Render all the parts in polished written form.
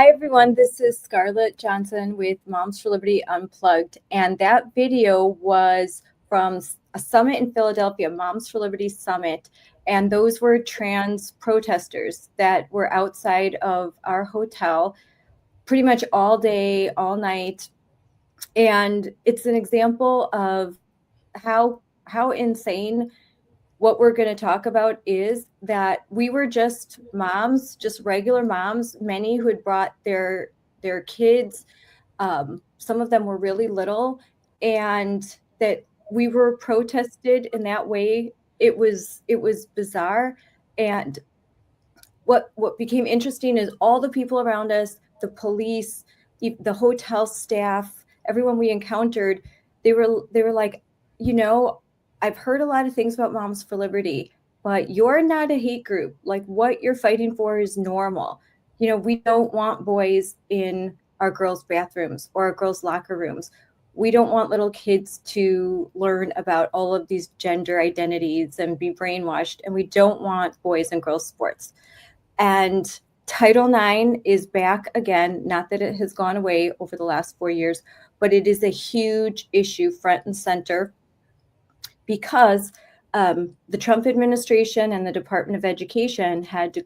Hi, everyone. This is Scarlett Johnson with Moms for Liberty Unplugged. And that video was from a summit in Philadelphia, Moms for Liberty Summit. And those were trans protesters that were outside of our hotel pretty much all day, all night. And it's an example of how insane what we're going to talk about is that we were just moms, just regular moms, many who had brought their kids. Some of them were really little, and that we were protested in that way. It was bizarre. And what became interesting is all the people around us, the police, the hotel staff, everyone we encountered, they were like, I've heard a lot of things about Moms for Liberty, but you're not a hate group. Like, what you're fighting for is normal. We don't want boys in our girls' bathrooms or our girls' locker rooms. We don't want little kids to learn about all of these gender identities and be brainwashed. And we don't want boys in girls' sports. And Title IX is back again. Not that it has gone away over the last 4 years, but it is a huge issue front and center, because the Trump administration and the Department of Education had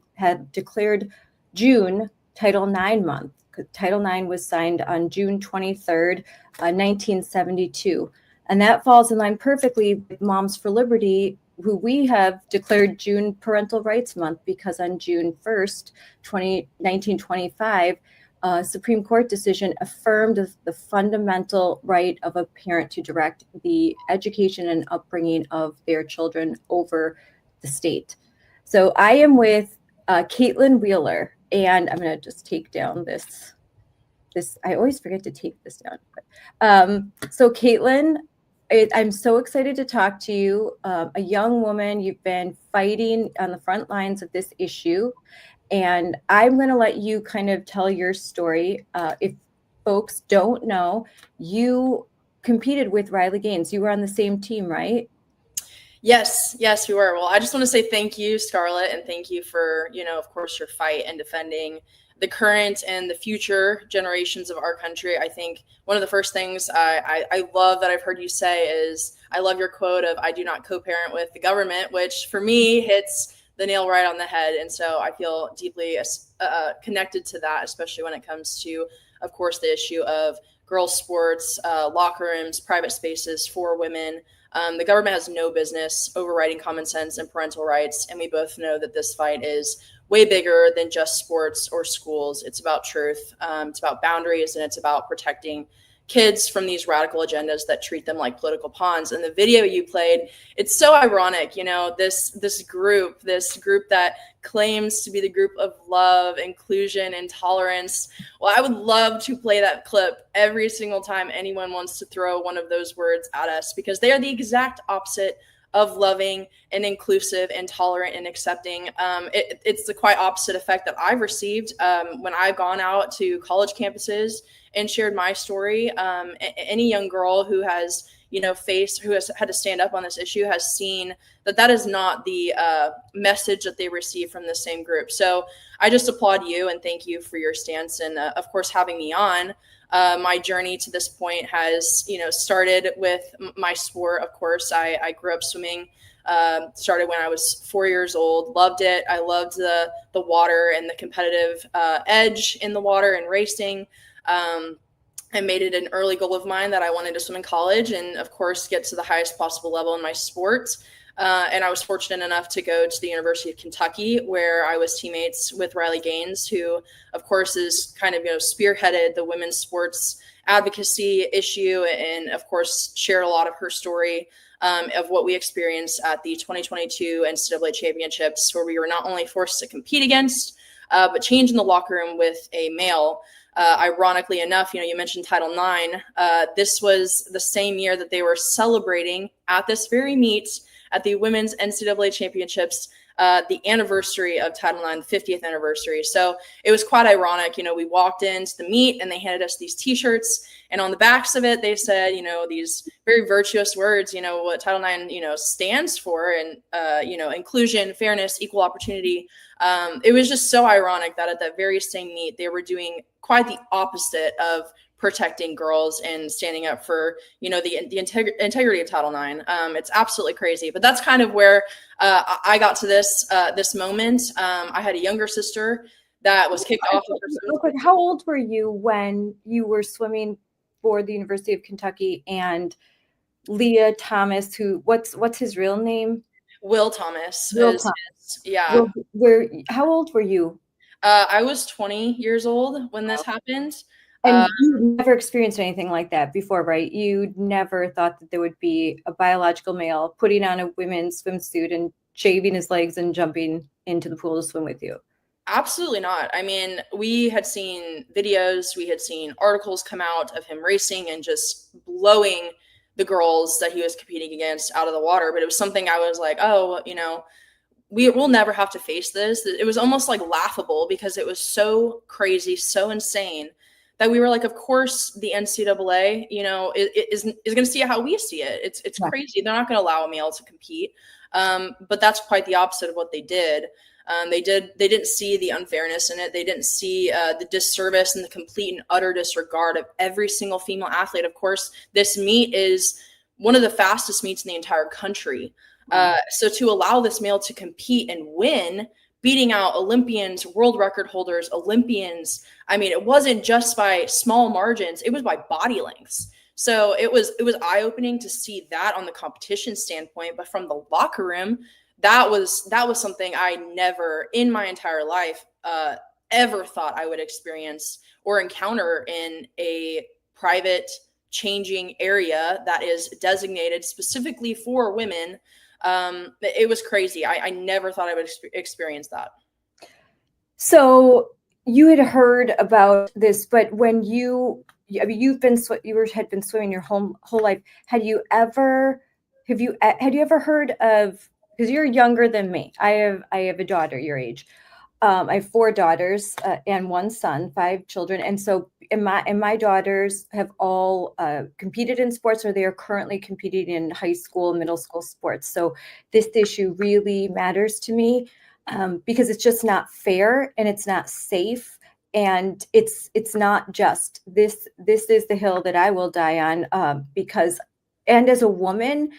declared June Title IX month. Title IX was signed on June 23rd, 1972. And that falls in line perfectly with Moms for Liberty, who we have declared June Parental Rights Month, because on June 1st, 1925, a Supreme Court decision affirmed the fundamental right of a parent to direct the education and upbringing of their children over the state. So I am with Kaitlyn Wheeler, and I'm going to just take down this. I always forget to take this down. So Kaitlyn, I'm so excited to talk to you. A young woman, you've been fighting on the front lines of this issue. And I'm going to let you kind of tell your story. If folks don't know, you competed with Riley Gaines. You were on the same team, right? Yes, we were. Well, I just want to say thank you, Scarlett, and thank you for, of course, your fight and defending the current and the future generations of our country. I think one of the first things I love that I've heard you say is, I love your quote of, I do not co-parent with the government, which for me hits the nail right on the head. And so I feel deeply connected to that, especially when it comes to, of course, the issue of girls' sports, locker rooms, private spaces for women. The government has no business overriding common sense and parental rights. And we both know that this fight is way bigger than just sports or schools. It's about truth. It's about boundaries, and it's about protecting kids from these radical agendas that treat them like political pawns. And the video you played, it's so ironic, this group that claims to be the group of love, inclusion, and tolerance. Well, I would love to play that clip every single time anyone wants to throw one of those words at us, because they are the exact opposite of loving and inclusive and tolerant and accepting. It's the quite opposite effect that I've received when I've gone out to college campuses and shared my story. Any young girl who has, who has had to stand up on this issue has seen that is not the message that they receive from the same group. So I just applaud you and thank you for your stance, and of course, having me on. My journey to this point has, started with my sport. Of course, I grew up swimming, started when I was 4 years old, loved it. I loved the water and the competitive edge in the water and racing. I made it an early goal of mine that I wanted to swim in college and, of course, get to the highest possible level in my sport. And I was fortunate enough to go to the University of Kentucky, where I was teammates with Riley Gaines, who, of course, is kind of, spearheaded the women's sports advocacy issue, and, of course, shared a lot of her story of what we experienced at the 2022 NCAA championships, where we were not only forced to compete against, but change in the locker room with a male. Ironically enough, you mentioned Title IX. This was the same year that they were celebrating at this very meet at the Women's NCAA Championships, the anniversary of Title IX, the 50th anniversary. So it was quite ironic. We walked into the meet and they handed us these T-shirts, and on the backs of it, they said, these very virtuous words, what Title IX, stands for, and, inclusion, fairness, equal opportunity. It was just so ironic that at that very same meet, they were doing quite the opposite of protecting girls and standing up for, the integrity of Title IX. It's absolutely crazy, but that's kind of where I got to this moment. I had a younger sister that was kicked off of her. How old were you when you were swimming for the University of Kentucky and Leah Thomas, what's his real name? Will Thomas. Yeah. How old were you? I was 20 years old when this happened. And you never experienced anything like that before, right? You never thought that there would be a biological male putting on a women's swimsuit and shaving his legs and jumping into the pool to swim with you? Absolutely not. I mean, we had seen videos, we had seen articles come out of him racing and just blowing the girls that he was competing against out of the water. But it was something I was like, oh, we'll never have to face this. It was almost like laughable because it was so crazy, so insane that we were like, of course the NCAA, is going to see how we see it. It's crazy. They're not going to allow a male to compete. But that's quite the opposite of what they did. They didn't see the unfairness in it. They didn't see the disservice and the complete and utter disregard of every single female athlete. Of course, this meet is one of the fastest meets in the entire country. So to allow this male to compete and win, beating out Olympians, world record holders, Olympians. I mean, it wasn't just by small margins, it was by body lengths. So it was eye-opening to see that on the competition standpoint, but from the locker room, that was something I never in my entire life ever thought I would experience or encounter in a private changing area that is designated specifically for women. It was crazy. I never thought I would experience that. So you had heard about this, but when had been swimming your whole life. Have you ever heard of, because you're younger than me. I have a daughter your age. I have 4 daughters and 1 son, 5 children. And so my daughters have all competed in sports, or they are currently competing in high school, middle school sports. So this issue really matters to me because it's just not fair and it's not safe. And it's not just this is the hill that I will die on because, and as a woman,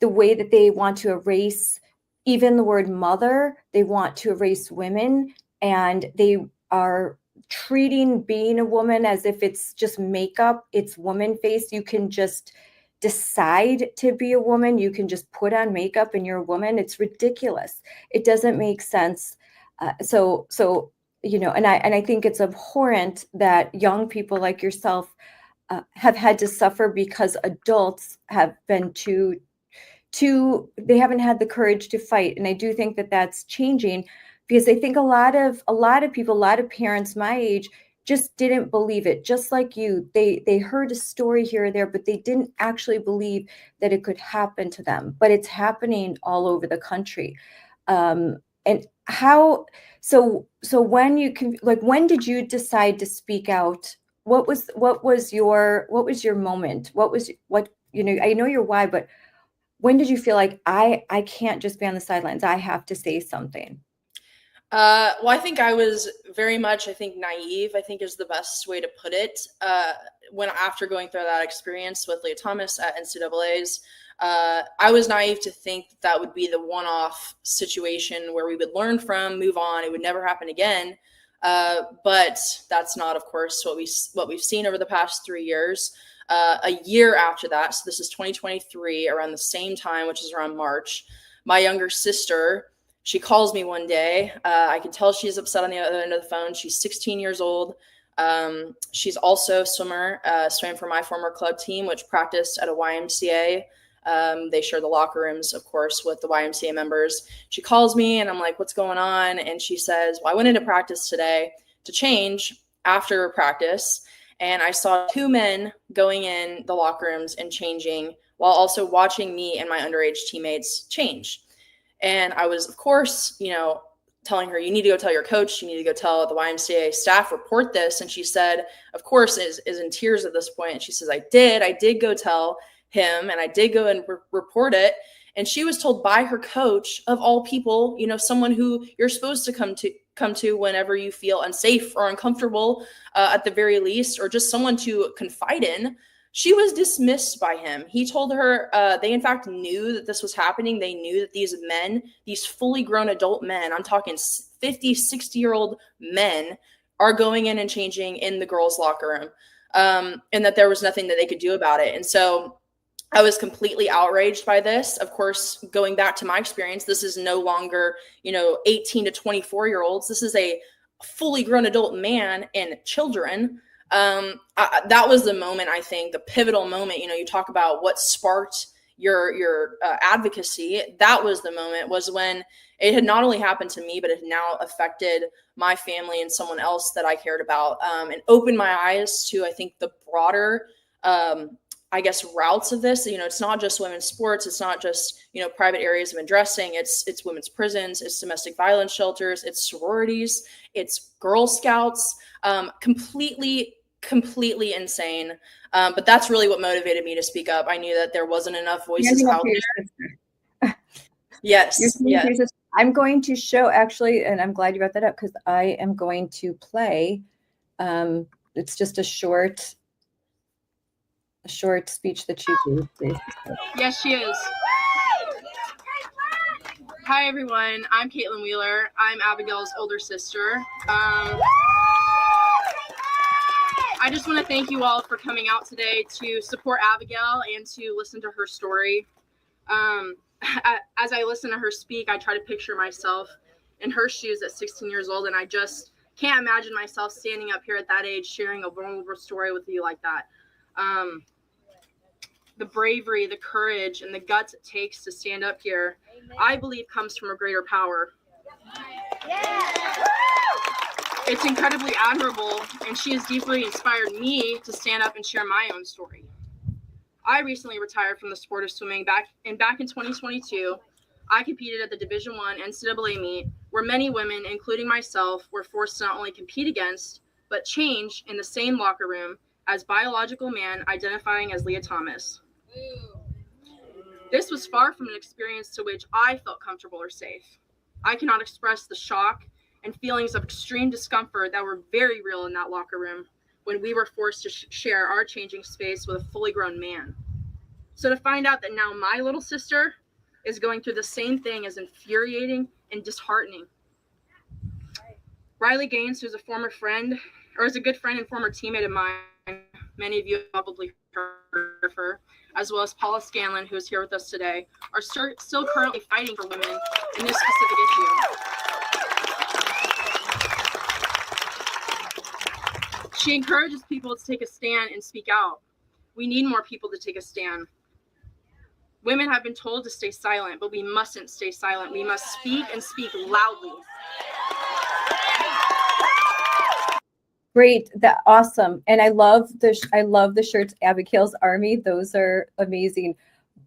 the way that they want to erase even the word mother, they want to erase women, and they are treating being a woman as if it's just makeup, it's woman face. You can just decide to be a woman. You can just put on makeup and you're a woman. It's ridiculous. It doesn't make sense. So and I think it's abhorrent that young people like yourself have had to suffer because adults have been they haven't had the courage to fight. And I do think that that's changing, because I think a lot of people, a lot of parents my age just didn't believe it. Just like you, they heard a story here or there, but they didn't actually believe that it could happen to them. But it's happening all over the country. And how, so when when did you decide to speak out? What was your moment? I know your why, but when did you feel like I can't just be on the sidelines? I have to say something. Well, I think I was very much, naive, I think is the best way to put it. After going through that experience with Leah Thomas at NCAA's, I was naive to think that would be the one-off situation where we would learn from, move on, it would never happen again. But that's not, of course, what we've seen over the past 3 years. A year after that, so this is 2023, around the same time, which is around March, my younger sister, she calls me one day. I can tell she's upset on the other end of the phone. She's 16 years old. She's also a swimmer, swam for my former club team, which practiced at a YMCA. They share the locker rooms, of course, with the YMCA members. She calls me and I'm like, what's going on? And she says, well, I went into practice today to change after practice, and I saw 2 men going in the locker rooms and changing while also watching me and my underage teammates change. And I was, of course, telling her, you need to go tell your coach, you need to go tell the YMCA staff, report this. And she said, of course, is in tears at this point. And she says, I did go tell him, and I did go and report it. And she was told by her coach, of all people, someone who you're supposed to come to whenever you feel unsafe or uncomfortable, at the very least, or just someone to confide in. She was dismissed by him. He told her they in fact knew that this was happening. They knew that these men, these fully grown adult men, I'm talking 50, 60-year-old men, are going in and changing in the girls' locker room, and that there was nothing that they could do about it. And so I was completely outraged by this. Of course, going back to my experience, this is no longer, 18 to 24-year-olds. This is a fully grown adult man and children. That was the moment, I think, the pivotal moment. You talk about what sparked your advocacy. That was the moment, was when it had not only happened to me, but it had now affected my family and someone else that I cared about, and opened my eyes to, I think, the broader, routes of this. It's not just women's sports. It's not just, private areas of undressing. It's women's prisons. It's domestic violence shelters. It's sororities. It's Girl Scouts. Completely insane. But that's really what motivated me to speak up. I knew that there wasn't enough voices out there. Yes. I'm going to show, actually, and I'm glad you brought that up, because I am going to play. It's just a short speech that you do. Yes, she is. Hi, everyone. I'm Kaitlyn Wheeler. I'm Abigail's older sister. I just want to thank you all for coming out today to support Abigail and to listen to her story. As I listen to her speak, I try to picture myself in her shoes at 16 years old, and I just can't imagine myself standing up here at that age sharing a vulnerable story with you like that. The bravery, the courage, and the guts it takes to stand up here, I believe, comes from a greater power. Yeah. It's incredibly admirable, and she has deeply inspired me to stand up and share my own story. I recently retired from the sport of swimming. Back in 2022, I competed at the Division I NCAA meet, where many women, including myself, were forced to not only compete against, but change in the same locker room as biological man identifying as Leah Thomas. This was far from an experience to which I felt comfortable or safe. I cannot express the shock and feelings of extreme discomfort that were very real in that locker room when we were forced to share our changing space with a fully grown man. So to find out that now my little sister is going through the same thing is infuriating and disheartening. Riley Gaines, who's a former friend, or is a good friend and former teammate of mine, many of you have probably heard of her, as well as Paula Scanlon, who is here with us today, are still currently fighting for women in this specific issue. She encourages people to take a stand and speak out. We need more people to take a stand. Women have been told to stay silent, but we mustn't stay silent. We must speak and speak loudly. Great, that awesome, and I love the shirts. Abigail's Army; those are amazing,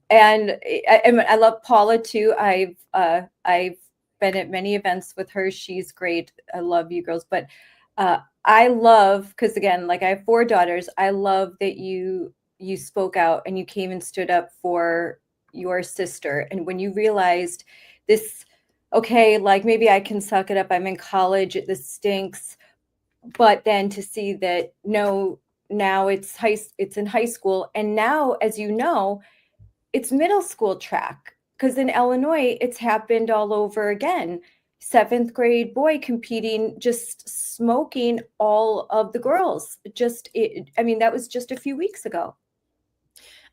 and I love Paula too. I've been at many events with her. She's great. I love you girls, but I love, because again, like I have 4 daughters. I love that you spoke out and you came and stood up for your sister, and when you realized this, okay, like maybe I can suck it up. I'm in college. This stinks. But then to see that, no, now it's in high school. And now, as you know, it's middle school track, because in Illinois, it's happened all over again. 7th grade boy competing, just smoking all of the girls. That was just a few weeks ago.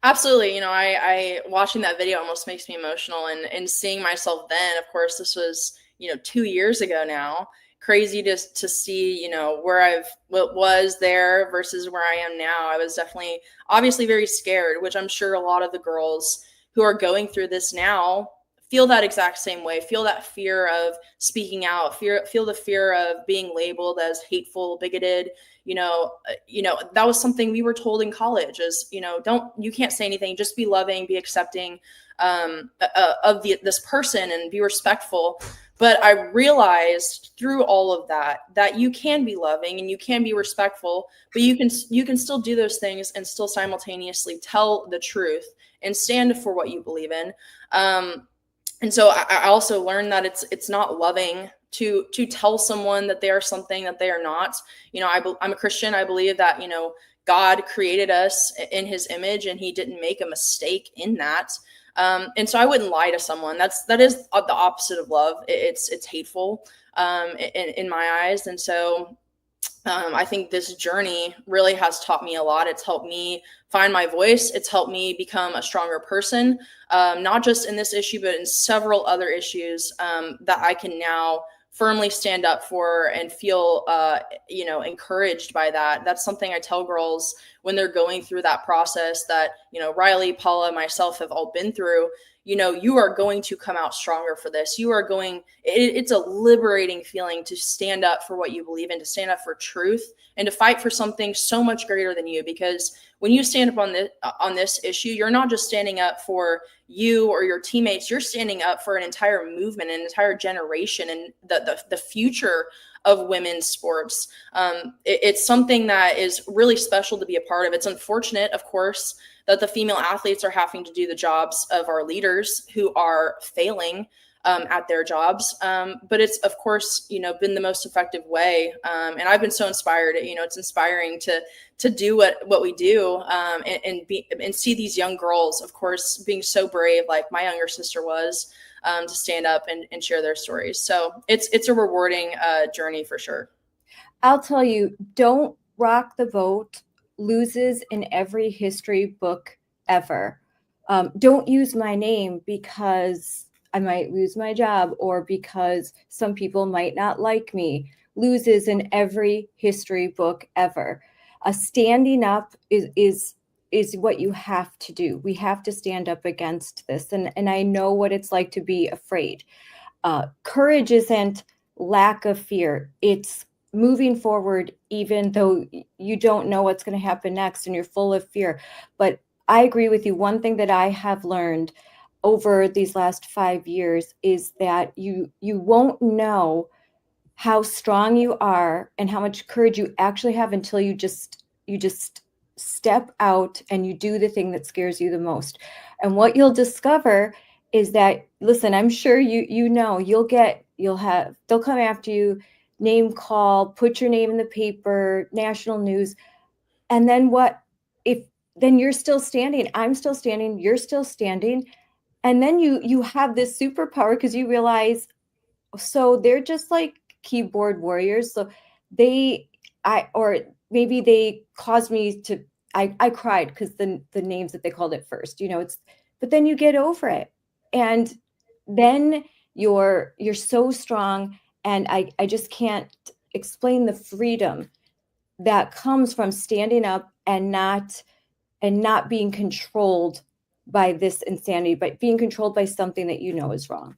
Absolutely. I watching that video almost makes me emotional, and seeing myself then, of course, this was, 2 years ago now. Crazy to see, where I was there versus where I am now. I was definitely, obviously very scared, which I'm sure a lot of the girls who are going through this now feel that exact same way, feel that fear of speaking out, feel the fear of being labeled as hateful, bigoted. That was something we were told in college is, you can't say anything, just be loving, be accepting of this person and be respectful. But I realized through all of that you can be loving and you can be respectful, but you can still do those things and still simultaneously tell the truth and stand for what you believe in. And so I also learned that it's not loving to tell someone that they are something that they are not. I'm a Christian. I believe that, God created us in his image and he didn't make a mistake in that. And so I wouldn't lie to someone. That is the opposite of love. It's hateful in my eyes. And so I think this journey really has taught me a lot. It's helped me find my voice. It's helped me become a stronger person, not just in this issue, but in several other issues that I can now firmly stand up for and feel, encouraged by that. That's something I tell girls when they're going through that process that, Riley, Paula, myself have all been through. You are going to come out stronger for this. It's a liberating feeling to stand up for what you believe in, to stand up for truth and to fight for something so much greater than you. Because when you stand up on this issue, you're not just standing up for you or your teammates, you're standing up for an entire movement, an entire generation, and the future of women's sports. It's something that is really special to be a part of. It's unfortunate, of course, that the female athletes are having to do the jobs of our leaders who are failing at their jobs. But it's, of course, been the most effective way. And I've been so inspired. It's inspiring to do what we do and see these young girls, of course, being so brave, like my younger sister was, to stand up and share their stories. So it's a rewarding journey for sure. I'll tell you, Don't Rock the Boat loses in every history book ever. Don't use my name because I might lose my job or because some people might not like me. Loses in every history book ever. Standing up is what you have to do. We have to stand up against this. And I know what it's like to be afraid. Courage isn't lack of fear. It's moving forward, even though you don't know what's going to happen next and you're full of fear. But I agree with you. One thing that I have learned over these last 5 years is that you won't know how strong you are and how much courage you actually have until you just step out and you do the thing that scares you the most. And what you'll discover is that, listen, I'm sure they'll come after you, name call, put your name in the paper, national news. And then then you're still standing, I'm still standing, you're still standing. And then you have this superpower because you realize, so they're just like keyboard warriors. So maybe they caused me to, I cried because the names that they called it first, but then you get over it. And then you're so strong. And I just can't explain the freedom that comes from standing up and not being controlled by this insanity, but being controlled by something that is wrong.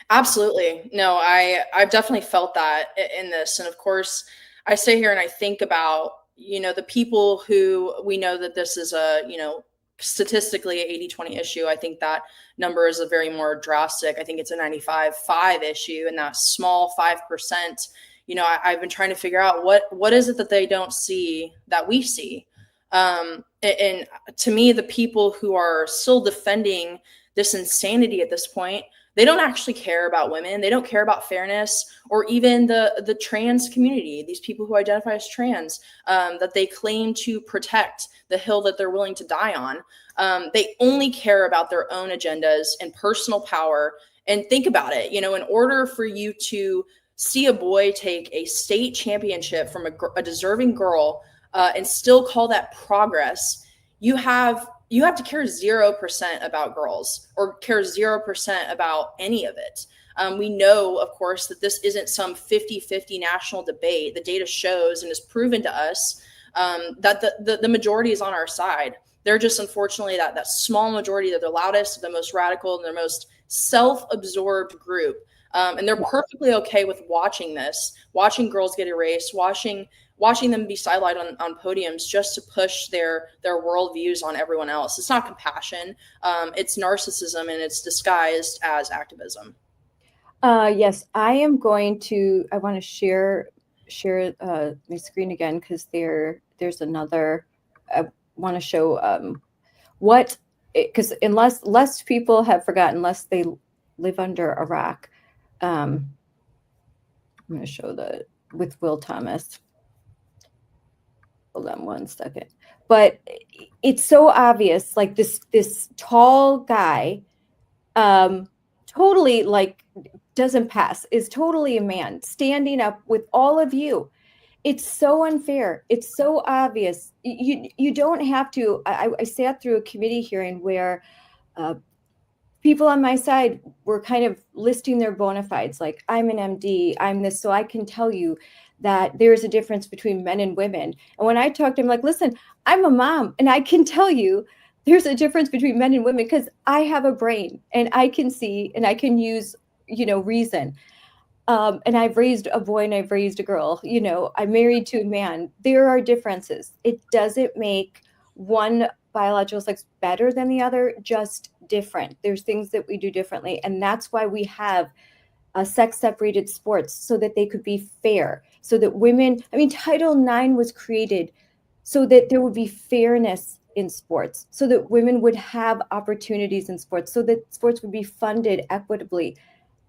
Absolutely. No, I've definitely felt that in this. And of course, I stay here and I think about, the people who we know that this is a, statistically a 80-20 issue. I think that number is a very more drastic. I think it's a 95-5 issue, and that small 5%, I've been trying to figure out what is it that they don't see that we see. And to me, the people who are still defending this insanity at this point, they don't actually care about women. They don't care about fairness or even the trans community, these people who identify as trans, that they claim to protect, the hill that they're willing to die on. They only care about their own agendas and personal power. And think about it, in order for you to see a boy take a state championship from a deserving girl and still call that progress, you have to care 0% about girls or care 0% about any of it. We know, of course, that this isn't some 50-50 national debate. The data shows and is proven to us that the majority is on our side. They're just, unfortunately, that small majority that are the loudest, the most radical, and the most self-absorbed group. And they're perfectly okay with watching this, watching girls get erased, watching them be sidelined on podiums just to push their worldviews on everyone else. It's not compassion. It's narcissism, and it's disguised as activism. Yes, I want to share my screen again, because there's another. I want to show because unless less people have forgotten, unless they live under a rock. I'm going to show with Will Thomas. Hold on one second. But it's so obvious, like this tall guy, totally like doesn't pass, is totally a man standing up with all of you. It's so unfair. It's so obvious. You don't have to. I sat through a committee hearing where people on my side were kind of listing their bona fides, like, I'm an MD, I'm this, so I can tell you that there's a difference between men and women. And when I talked to him, like, listen, I'm a mom, and I can tell you there's a difference between men and women, because I have a brain, and I can see, and I can use, reason. And I've raised a boy and I've raised a girl, I'm married to a man. There are differences. It doesn't make one biological sex better than the other, just different. There's things that we do differently. And that's why we have sex separated sports, so that they could be fair, so that women, Title IX was created so that there would be fairness in sports, so that women would have opportunities in sports, so that sports would be funded equitably.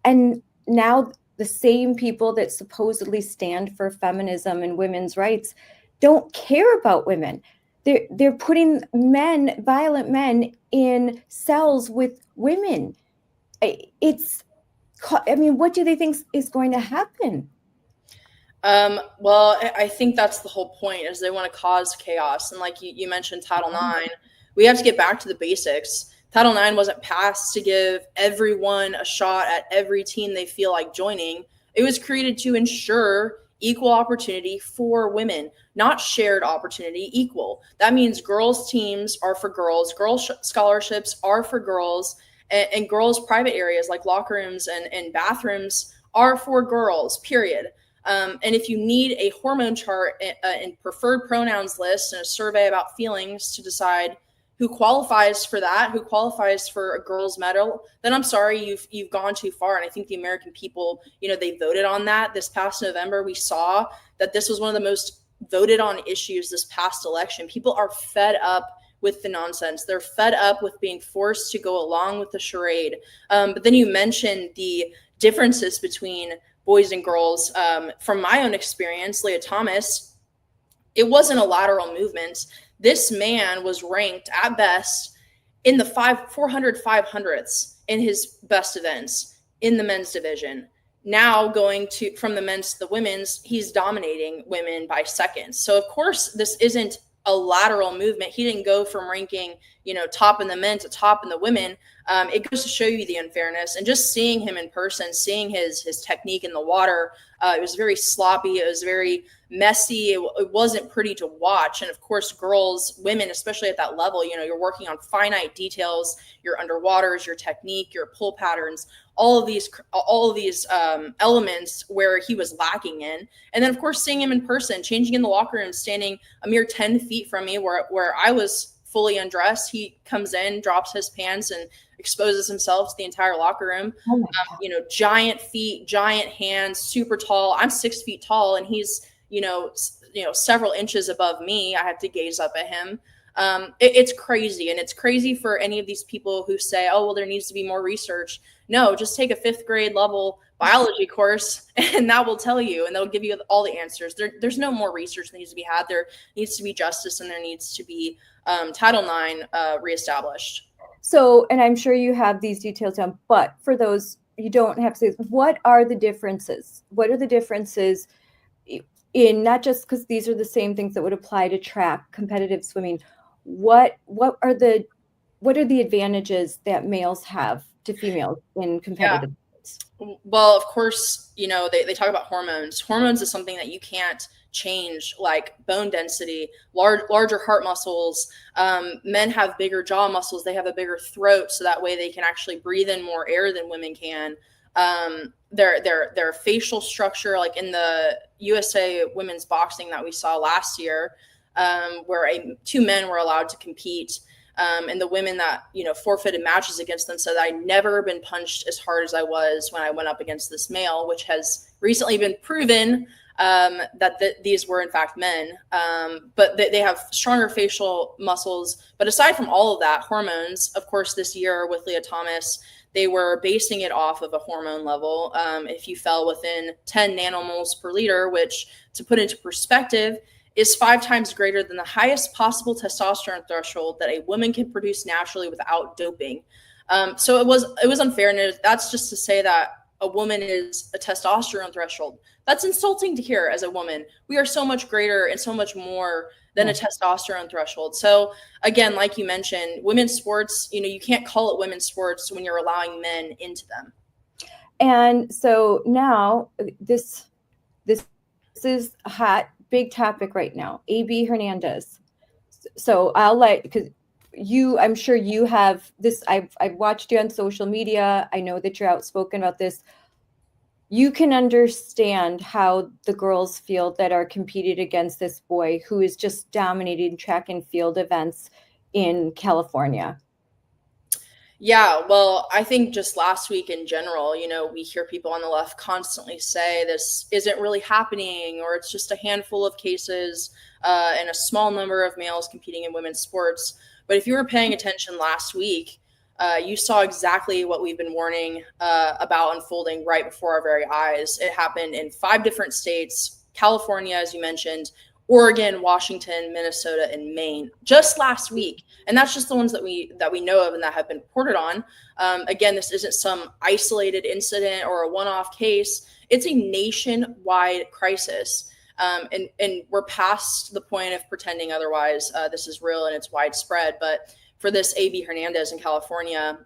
And now the same people that supposedly stand for feminism and women's rights don't care about women. They're putting violent men in cells with women. What do they think is going to happen? Well, I think that's the whole point, is they want to cause chaos. And like you mentioned Title IX, we have to get back to the basics. Title IX wasn't passed to give everyone a shot at every team they feel like joining. It was created to ensure equal opportunity for women, not shared opportunity, equal. That means girls' teams are for girls, girls' scholarships are for girls, and girls' private areas like locker rooms and bathrooms are for girls, period. And if you need a hormone chart and preferred pronouns list and a survey about feelings to decide who qualifies for that, who qualifies for a girls' medal, then I'm sorry, you've gone too far. And I think the American people, they voted on that this past November. We saw that this was one of the most voted on issues this past election. People are fed up with the nonsense. They're fed up with being forced to go along with the charade. But then you mentioned the differences between boys and girls. From my own experience, Leah Thomas, it wasn't a lateral movement. This man was ranked at best in the 400-500ths in his best events in the men's division. Now going from the men's to the women's, he's dominating women by seconds. So of course, this isn't a lateral movement. He didn't go from ranking, top in the men to top in the women. It goes to show you the unfairness. And just seeing him in person, seeing his technique in the water, it was very sloppy. It was very messy. It wasn't pretty to watch. And of course, women, especially at that level, you're working on finite details, your underwaters, your technique, your pull patterns, all of these elements where he was lacking in. And then of course, seeing him in person, changing in the locker room, standing a mere 10 feet from me where I was fully undressed, he comes in, drops his pants, and exposes himself to the entire locker room. Giant feet, giant hands, super tall. I'm 6 feet tall, and he's several inches above me. I had to gaze up at him. It's crazy. And it's crazy for any of these people who say, oh, well, there needs to be more research. No, just take a 5th grade level biology course, and that will tell you, and they'll give you all the answers. There's no more research that needs to be had. There needs to be justice, and there needs to be Title IX reestablished. So, and I'm sure you have these details down, but for those, you don't have to say, what are the differences? What are the differences in, not just because these are the same things that would apply to track, competitive swimming? What are the advantages that males have to females in competitive sports? Well, of course, you know, they talk about hormones. Hormones is something that you can't change, like bone density, larger heart muscles. Men have bigger jaw muscles. They have a bigger throat, so that way they can actually breathe in more air than women can. Their facial structure, like in the USA women's boxing that we saw last year, where two men were allowed to compete. And the women that, you know, forfeited matches against them said, I'd never been punched as hard as I was when I went up against this male, which has recently been proven that these were in fact men. But they have stronger facial muscles. But aside from all of that, hormones, of course, this year with Leah Thomas, they were basing it off of a hormone level. If you fell within 10 nanomoles per liter, which, to put into perspective, is 5 times greater than the highest possible testosterone threshold that a woman can produce naturally without doping. So it was unfair. And that's just to say that a woman is a testosterone threshold. That's insulting to hear as a woman. We are so much greater and so much more than a testosterone threshold. So again, like you mentioned, women's sports, you know, you can't call it women's sports when you're allowing men into them. And so now this is a hot, big topic right now, AB Hernandez. So I'll because I'm sure you have this. I've watched you on social media. I know that you're outspoken about this. You can understand how the girls feel that are competed against this boy who is just dominating track and field events in California. Yeah, well, I think just last week in general, you know, we hear people on the left constantly say this isn't really happening, or it's just a handful of cases and a small number of males competing in women's sports. But if you were paying attention last week, you saw exactly what we've been warning about unfolding right before our very eyes. It happened in 5 different states, California, as you mentioned, Oregon, Washington, Minnesota, and Maine, just last week. And that's just the ones that we know of and that have been reported on. Again, this isn't some isolated incident or a one-off case. It's a nationwide crisis. And we're past the point of pretending otherwise. This is real and it's widespread. But for this AB Hernandez in California,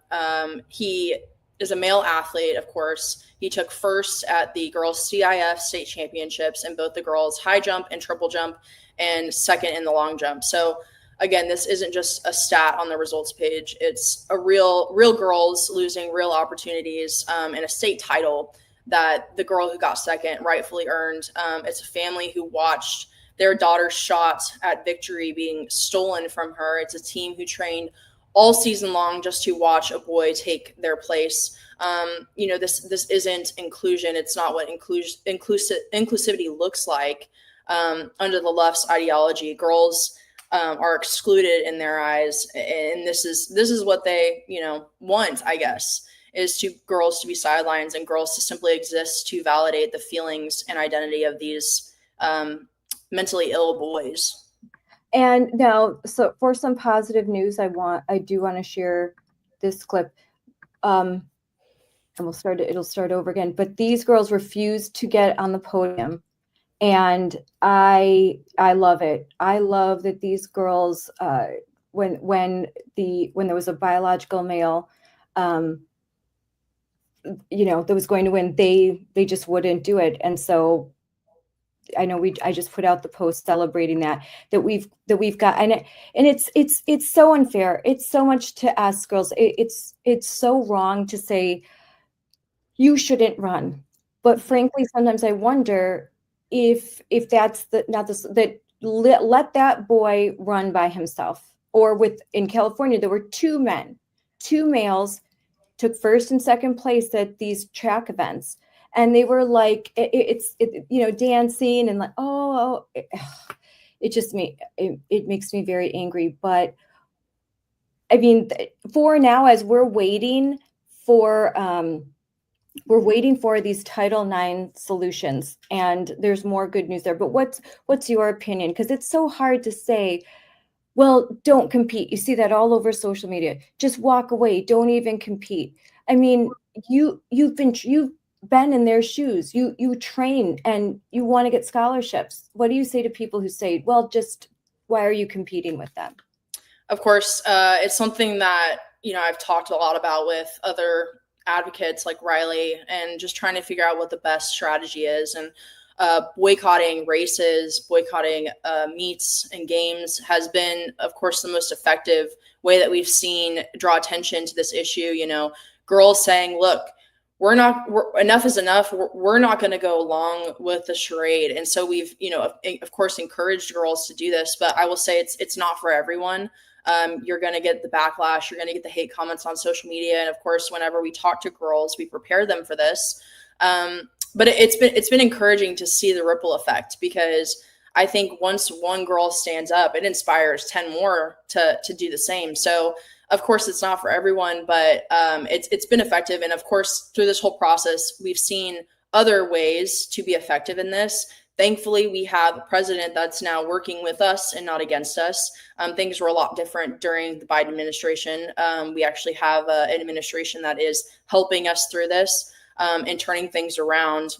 he is a male athlete, of course. He took first at the girls' CIF state championships in both the girls' high jump and triple jump, and second in the long jump. So again, this isn't just a stat on the results page. It's a real girls losing real opportunities and a state title that the girl who got second rightfully earned. It's a family who watched their daughter's shot at victory being stolen from her. It's a team who trained all season long just to watch a boy take their place. You know, this isn't inclusion. It's not what inclusivity looks like under the left's ideology. Girls are excluded in their eyes, and this is what they, you know, want, I guess, is to girls to be sidelines and girls to simply exist to validate the feelings and identity of these mentally ill boys. And now, so for some positive news, I do want to share this clip. And it'll start over again. But these girls refused to get on the podium. And I love it. I love that these girls, when there was a biological male, you know, that was going to win, they just wouldn't do it. And so I know I just put out the post celebrating that we've got, and it's so unfair. It's so much to ask girls. It's so wrong to say you shouldn't run. But frankly, sometimes I wonder if that's that let that boy run by himself. Or in California, there were 2 males took first and second place at these track events. And they were like, you know, dancing and like, it makes me very angry. But I mean, for now, as we're waiting for these Title IX solutions, and there's more good news there. But what's your opinion? Because it's so hard to say, well, don't compete. You see that all over social media. Just walk away. Don't even compete. I mean, you've been in their shoes. You train and you want to get scholarships. What do you say to people who say, well, just why are you competing with them? Of course, it's something that, you know, I've talked a lot about with other advocates like Riley and just trying to figure out what the best strategy is. And boycotting races, boycotting meets and games has been, of course, the most effective way that we've seen draw attention to this issue. You know, girls saying, look, enough is enough. We're not going to go along with the charade. And so we've, you know, of course, encouraged girls to do this, but I will say it's not for everyone. You're going to get the backlash. You're going to get the hate comments on social media. And of course, whenever we talk to girls, we prepare them for this. But it's been encouraging to see the ripple effect, because I think once one girl stands up, it inspires 10 more to do the same. So of course it's not for everyone, but it's been effective. And of course, through this whole process, we've seen other ways to be effective in this. Thankfully, we have a president that's now working with us and not against us. Things were a lot different during the Biden administration. We actually have an administration that is helping us through this and turning things around.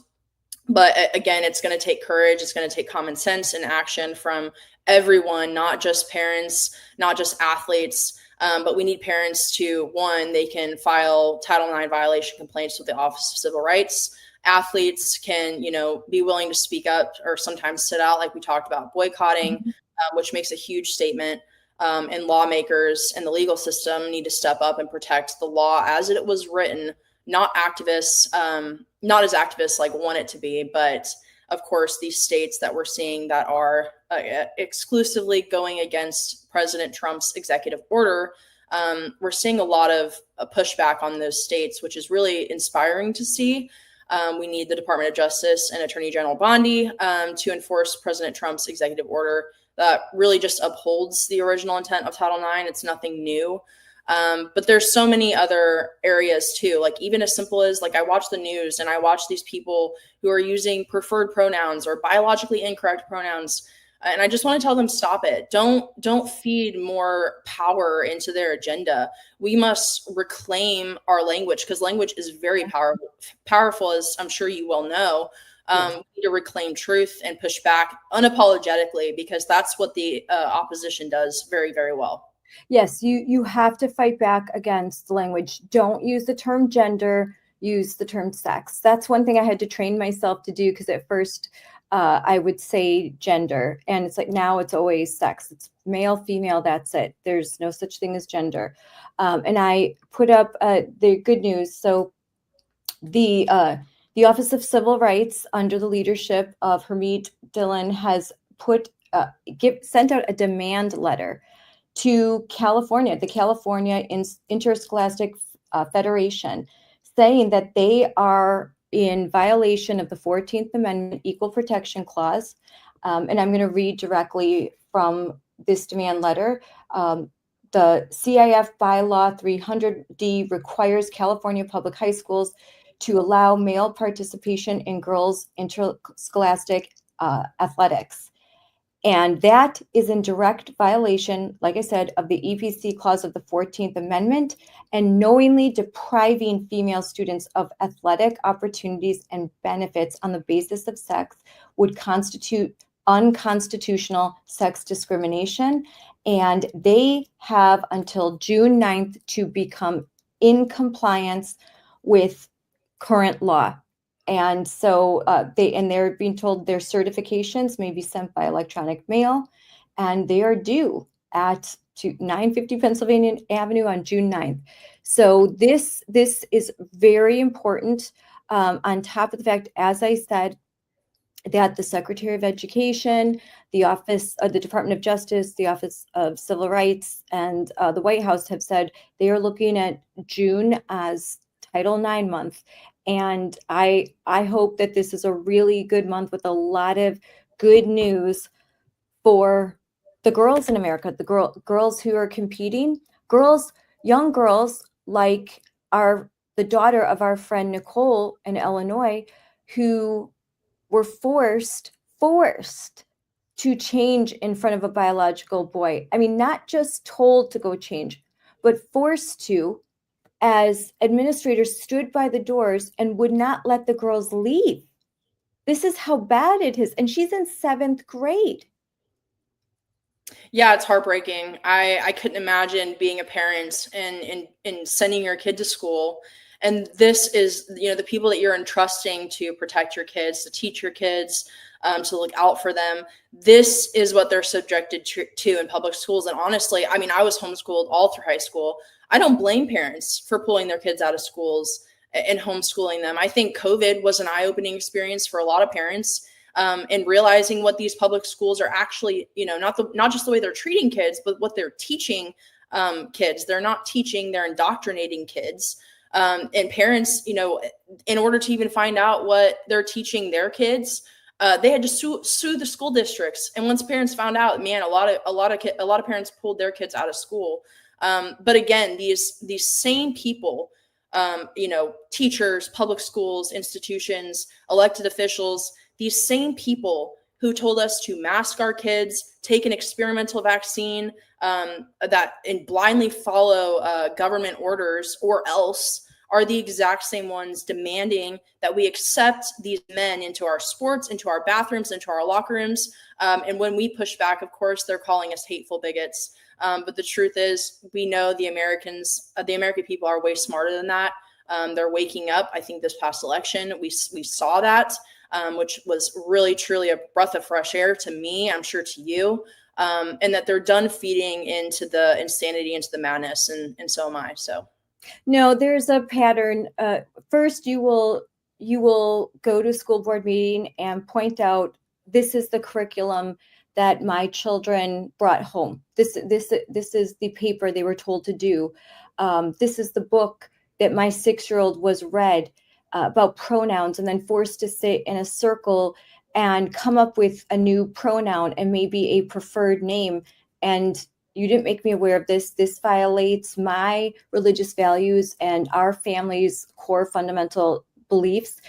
But again, it's going to take courage. It's going to take common sense and action from everyone, not just parents, not just athletes. But we need parents to, one, they can file Title IX violation complaints with the Office of Civil Rights. Athletes can, you know, be willing to speak up or sometimes sit out, like we talked about, boycotting, which makes a huge statement. And lawmakers and the legal system need to step up and protect the law as it was written, not activists, not as activists like want it to be, but of course, these states that we're seeing that are exclusively going against President Trump's executive order, we're seeing a lot of pushback on those states, which is really inspiring to see. We need the Department of Justice and Attorney General Bondi to enforce President Trump's executive order that really just upholds the original intent of Title IX. It's nothing new. But there's so many other areas too, like even as simple as, like, I watch the news and I watch these people who are using preferred pronouns or biologically incorrect pronouns. And I just want to tell them, stop it. Don't feed more power into their agenda. We must reclaim our language, because language is very powerful, as I'm sure you well know. We need to reclaim truth and push back unapologetically, because that's what the opposition does very, very well. Yes, you have to fight back against the language. Don't use the term gender, use the term sex. That's one thing I had to train myself to do, because at first I would say gender, and it's like, now it's always sex. It's male, female, that's it. There's no such thing as gender. And I put up the good news. So the Office of Civil Rights, under the leadership of Hermit Dillon, has sent out a demand letter to California, the California Interscholastic Federation, saying that they are in violation of the 14th Amendment Equal Protection Clause. And I'm going to read directly from this demand letter. The CIF bylaw 300D requires California public high schools to allow male participation in girls' interscholastic athletics. And that is in direct violation, like I said, of the EPC clause of the 14th Amendment, and knowingly depriving female students of athletic opportunities and benefits on the basis of sex would constitute unconstitutional sex discrimination. And they have until June 9th to become in compliance with current law. And so they're being told their certifications may be sent by electronic mail, and they are due at 950 Pennsylvania Avenue on June 9th. So this is very important, on top of the fact, as I said, that the Secretary of Education, the Office of the Department of Justice, the Office of Civil Rights, and the White House have said they are looking at June as Title IX month. And I hope that this is a really good month with a lot of good news for the girls in America, the girls who are competing, young girls like the daughter of our friend Nicole in Illinois, who were forced to change in front of a biological boy. I mean, not just told to go change, but forced to, as administrators stood by the doors and would not let the girls leave. This is how bad it is. And she's in 7th grade. Yeah, it's heartbreaking. I couldn't imagine being a parent and sending your kid to school And this is, the people that you're entrusting to protect your kids, to teach your kids, to look out for them. This is what they're subjected to in public schools. And honestly, I mean, I was homeschooled all through high school. I don't blame parents for pulling their kids out of schools and homeschooling them. I think COVID was an eye-opening experience for a lot of parents, and realizing what these public schools are actually, not just the way they're treating kids, but what they're teaching kids. They're not teaching, they're indoctrinating kids. And parents, in order to even find out what they're teaching their kids, they had to sue the school districts. And once parents found out, man, a lot of parents pulled their kids out of school. But again, these same people, teachers, public schools, institutions, elected officials, these same people who told us to mask our kids, take an experimental vaccine, and blindly follow government orders, or else, are the exact same ones demanding that we accept these men into our sports, into our bathrooms, into our locker rooms. And when we push back, of course, they're calling us hateful bigots. But the truth is, we know the American people are way smarter than that. They're waking up. I think this past election, we saw that, which was really, truly a breath of fresh air to me, I'm sure to you, and that they're done feeding into the insanity, into the madness, and so am I. So. No, there's a pattern. First, you will go to a school board meeting and point out, this is the curriculum that my children brought home. This is the paper they were told to do. This is the book that my 6-year-old was read about pronouns, and then forced to sit in a circle and come up with a new pronoun and maybe a preferred name. And you didn't make me aware of this. This violates my religious values and our family's core fundamental beliefs.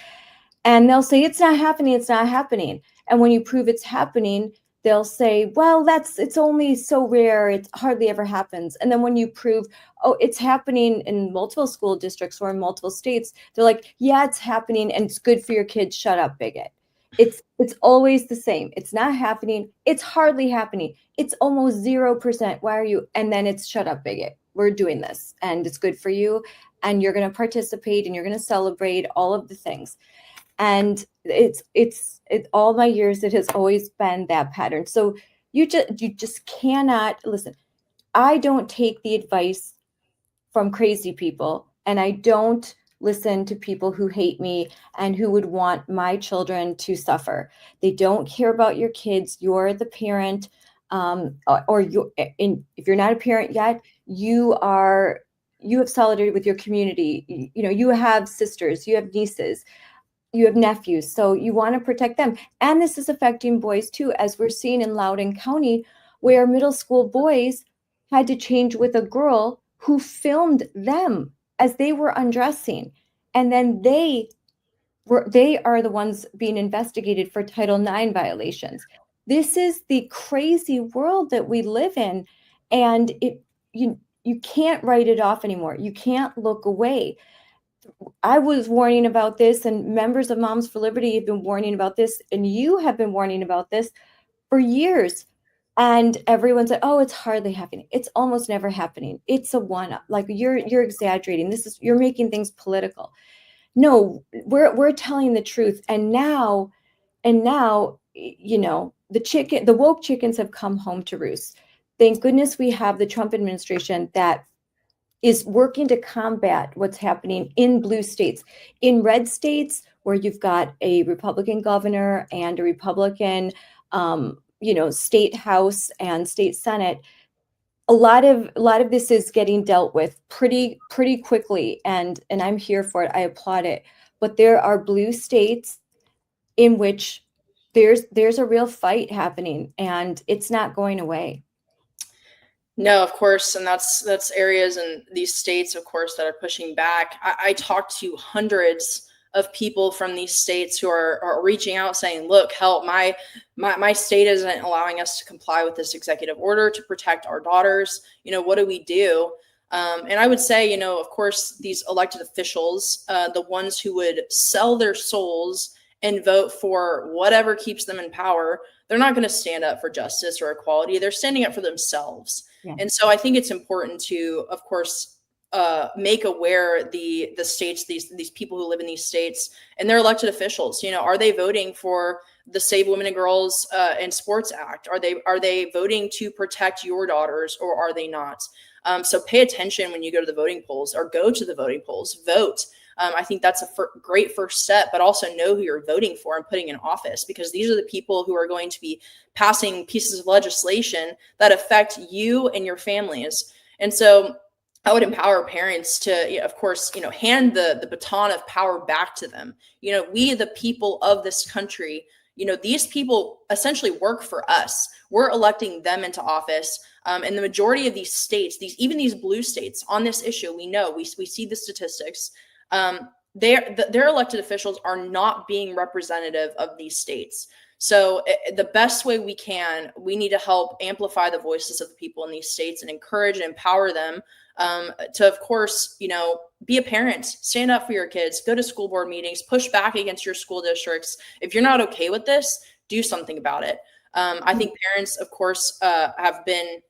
And they'll say, it's not happening. It's not happening. And when you prove it's happening, they'll say, well, it's only so rare. It hardly ever happens. And then when you prove, oh, it's happening in multiple school districts or in multiple states, they're like, yeah, it's happening and it's good for your kids. Shut up, bigot. It's always the same. It's not happening. It's hardly happening. It's almost 0%. Why are you? And then it's shut up, bigot. We're doing this and it's good for you. And you're going to participate and you're going to celebrate all of the things. And it's all my years, it has always been that pattern. So you just cannot listen. I don't take the advice from crazy people, and I don't listen to people who hate me and who would want my children to suffer. They don't care about your kids. You're the parent, if you're not a parent yet, you have solidarity with your community. You have sisters, you have nieces, you have nephews, so you want to protect them. And this is affecting boys too, as we're seeing in Loudoun County, where middle school boys had to change with a girl who filmed them as they were undressing. And then they are the ones being investigated for Title IX violations. This is the crazy world that we live in. And you can't write it off anymore. You can't look away. I was warning about this, and members of Moms for Liberty have been warning about this, and you have been warning about this for years. And everyone said, oh, it's hardly happening. It's almost never happening. It's a one-up. Like you're exaggerating. You're making things political. No, we're telling the truth. And now, the woke chickens have come home to roost. Thank goodness we have the Trump administration that is working to combat what's happening in blue states. In red states, where you've got a Republican governor and a Republican state house and state senate, a lot of this is getting dealt with pretty quickly, and I'm here for it. I applaud it. But there are blue states in which there's a real fight happening, and it's not going away. No, of course, and that's areas in these states, of course, that are pushing back. I talked to hundreds of people from these states who are reaching out saying, look, help, my state isn't allowing us to comply with this executive order to protect our daughters. What do we do? And I would say, of course, these elected officials, the ones who would sell their souls and vote for whatever keeps them in power, they're not going to stand up for justice or equality. They're standing up for themselves. Yeah. And so I think it's important to, of course, make aware the states, these people who live in these states and their elected officials. Are they voting for the Save Women and Girls in Sports Act? Are they voting to protect your daughters, or are they not? So pay attention when you go to the voting polls, or go to the voting polls, vote. I think that's a great first step, but also know who you're voting for and putting in office, because these are the people who are going to be passing pieces of legislation that affect you and your families. And so I would empower parents to, of course, hand the baton of power back to them. We, the people of this country, these people essentially work for us. We're electing them into office. And the majority of these states, even these blue states on this issue, we see the statistics. Their elected officials are not being representative of these states. So the best way we need to help amplify the voices of the people in these states and encourage and empower them to, of course, be a parent, stand up for your kids, go to school board meetings, push back against your school districts. If you're not okay with this, do something about it. I think parents, of course, have been,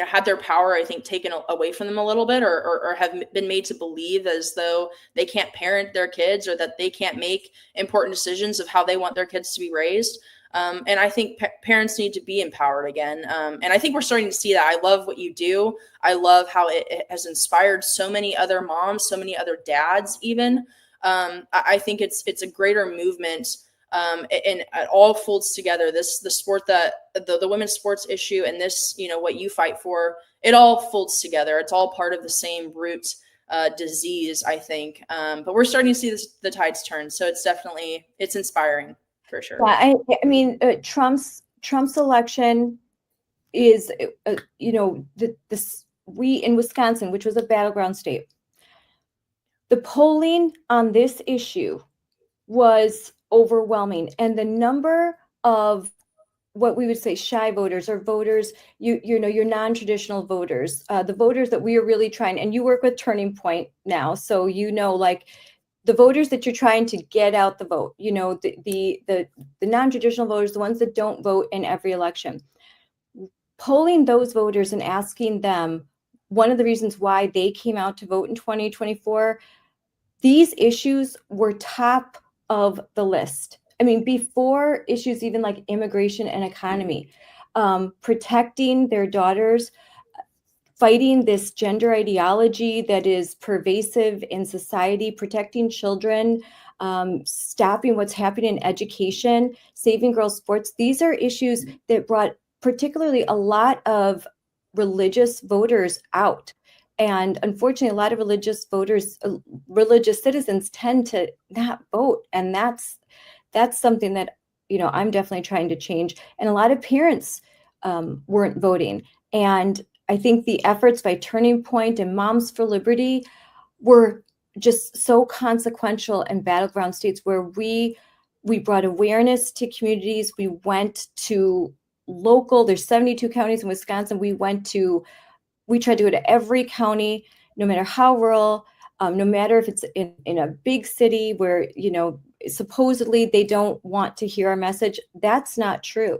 had their power, I think, taken away from them a little bit, or have been made to believe as though they can't parent their kids, or that they can't make important decisions of how they want their kids to be raised. And I think parents need to be empowered again. And I think we're starting to see that. I love what you do. I love how it has inspired so many other moms, so many other dads even. I think it's a greater movement. And it all folds together. The sport that the women's sports issue, and this, what you fight for, it all folds together. It's all part of the same root disease, I think. But we're starting to see the tides turn. So it's inspiring for sure. Yeah, I mean, Trump's election is, we in Wisconsin, which was a battleground state, the polling on this issue was overwhelming, and the number of what we would say shy voters, or voters, your non-traditional voters, the voters that we are really trying, and you work with Turning Point now, so like the voters that you're trying to get out the vote, the non-traditional voters, the ones that don't vote in every election, polling those voters and asking them, one of the reasons why they came out to vote in 2024, these issues were top of the list. I mean, before issues even like immigration and economy, protecting their daughters, fighting this gender ideology that is pervasive in society, protecting children, stopping what's happening in education, saving girls' sports. These are issues that brought particularly a lot of religious voters out. And unfortunately, a lot of religious citizens tend to not vote. And that's something that, I'm definitely trying to change. And a lot of parents weren't voting. And I think the efforts by Turning Point and Moms for Liberty were just so consequential in battleground states, where we brought awareness to communities. We went to there's 72 counties in Wisconsin. We tried to go to every county, no matter how rural, no matter if it's in a big city where, supposedly they don't want to hear our message. That's not true.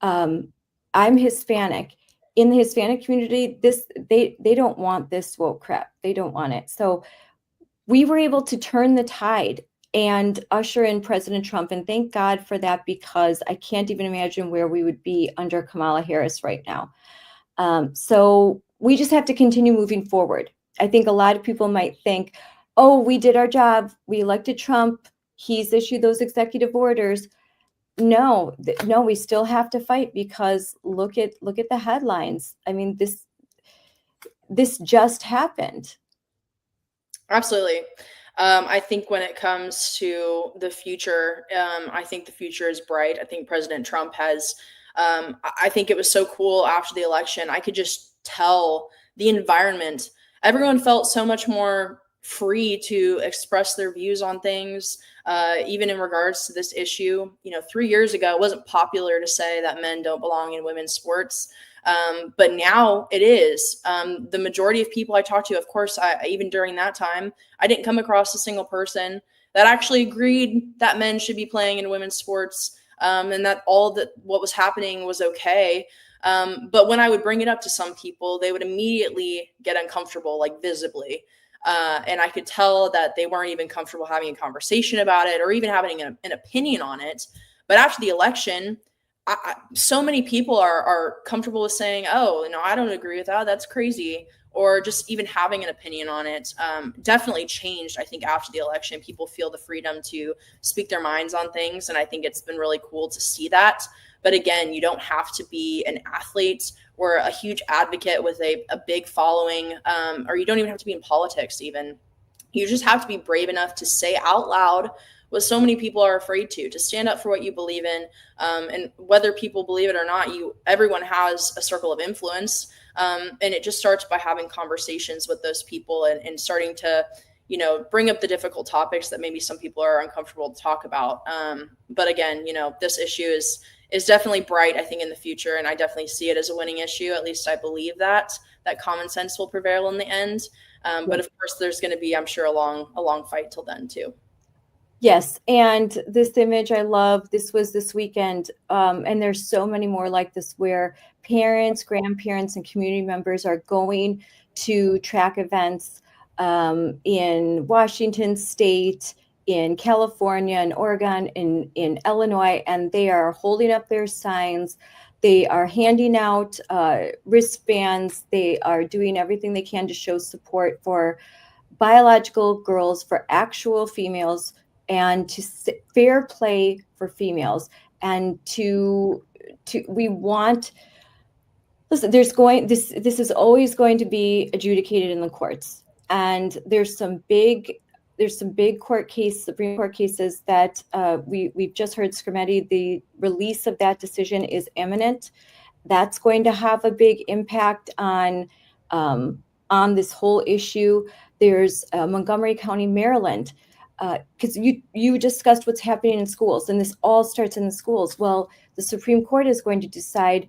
I'm Hispanic. In the Hispanic community, they don't want this woke crap. They don't want it. So we were able to turn the tide and usher in President Trump. And thank God for that, because I can't even imagine where we would be under Kamala Harris right now. So we just have to continue moving forward. I think a lot of people might think, oh, we did our job. We elected Trump. He's issued those executive orders. No, we still have to fight, because look at the headlines. I mean, this just happened. Absolutely. I think when it comes to the future, I think the future is bright. I think President Trump has, I think it was so cool after the election. I could just tell the environment. Everyone felt so much more free to express their views on things, even in regards to this issue. 3 years ago, it wasn't popular to say that men don't belong in women's sports. But now it is. The majority of people I talked to, of course, even during that time, I didn't come across a single person that actually agreed that men should be playing in women's sports, and that what was happening was okay. But when I would bring it up to some people, they would immediately get uncomfortable, like visibly. And I could tell that they weren't even comfortable having a conversation about it or even having an opinion on it. But after the election, so many people are comfortable with saying, oh, I don't agree with that. That's crazy. Or just even having an opinion on it. Definitely changed, I think, after the election. People feel the freedom to speak their minds on things. And I think it's been really cool to see that. But again, you don't have to be an athlete or a huge advocate with a big following, or you don't even have to be in politics even. You just have to be brave enough to say out loud what so many people are afraid to stand up for what you believe in. And whether people believe it or not, everyone has a circle of influence. And it just starts by having conversations with those people and starting to, bring up the difficult topics that maybe some people are uncomfortable to talk about. But again, this issue is definitely bright, I think, in the future. And I definitely see it as a winning issue. At least I believe that common sense will prevail in the end. But of course, there's going to be, I'm sure, a long fight till then too. Yes. And this image I love, this was this weekend. And there's so many more like this where parents, grandparents, and community members are going to track events in Washington State, in California, in Oregon, in Illinois, and they are holding up their signs. They are handing out wristbands. They are doing everything they can to show support for biological girls, for actual females, and to fair play for females. And we want, listen, this is always going to be adjudicated in the courts. And there's some big Supreme Court cases that we've just heard. Scarametti, the release of that decision is imminent. That's going to have a big impact on this whole issue. There's Montgomery County, Maryland, because you discussed what's happening in schools, and this all starts in the schools. Well, the Supreme Court is going to decide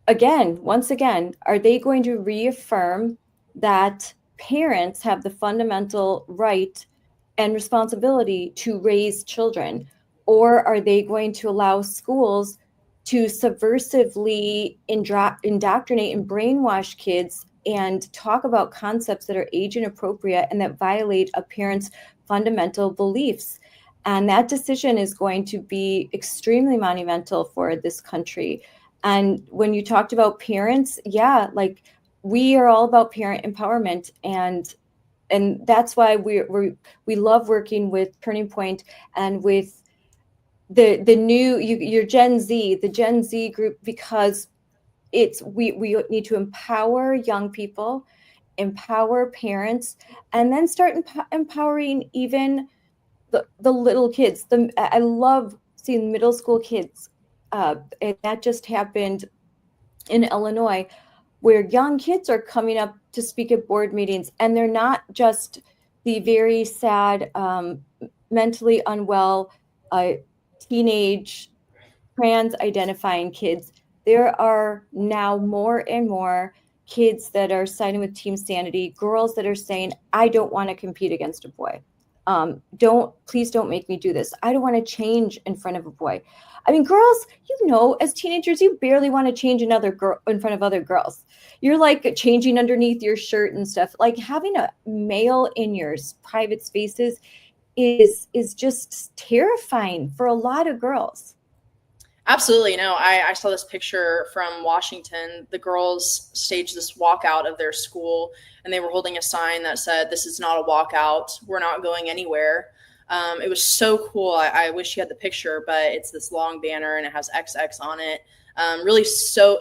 once again, are they going to reaffirm that parents have the fundamental right and responsibility to raise children, or are they going to allow schools to subversively indoctrinate and brainwash kids and talk about concepts that are age inappropriate and that violate a parent's fundamental beliefs? And that decision is going to be extremely monumental for this country. And when you talked about parents, we are all about parent empowerment, and that's why we love working with Turning Point and with the new your Gen Z, the Gen Z group, because we need to empower young people, empower parents, and then start empowering even the little kids. I love seeing middle school kids. And that just happened in Illinois, where young kids are coming up to speak at board meetings, and they're not just the very sad, mentally unwell, teenage trans identifying kids. There are now more and more kids that are siding with Team Sanity, girls that are saying, I don't want to compete against a boy. Please don't make me do this. I don't want to change in front of a boy. I mean, girls, as teenagers, you barely want to change another girl in front of other girls. You're like changing underneath your shirt and stuff. Like having a male in your private spaces is just terrifying for a lot of girls. Absolutely. No, I saw this picture from Washington. The girls staged this walkout of their school, and they were holding a sign that said, "This is not a walkout. We're not going anywhere." It was so cool. I wish you had the picture, but it's this long banner and it has XX on it. Really so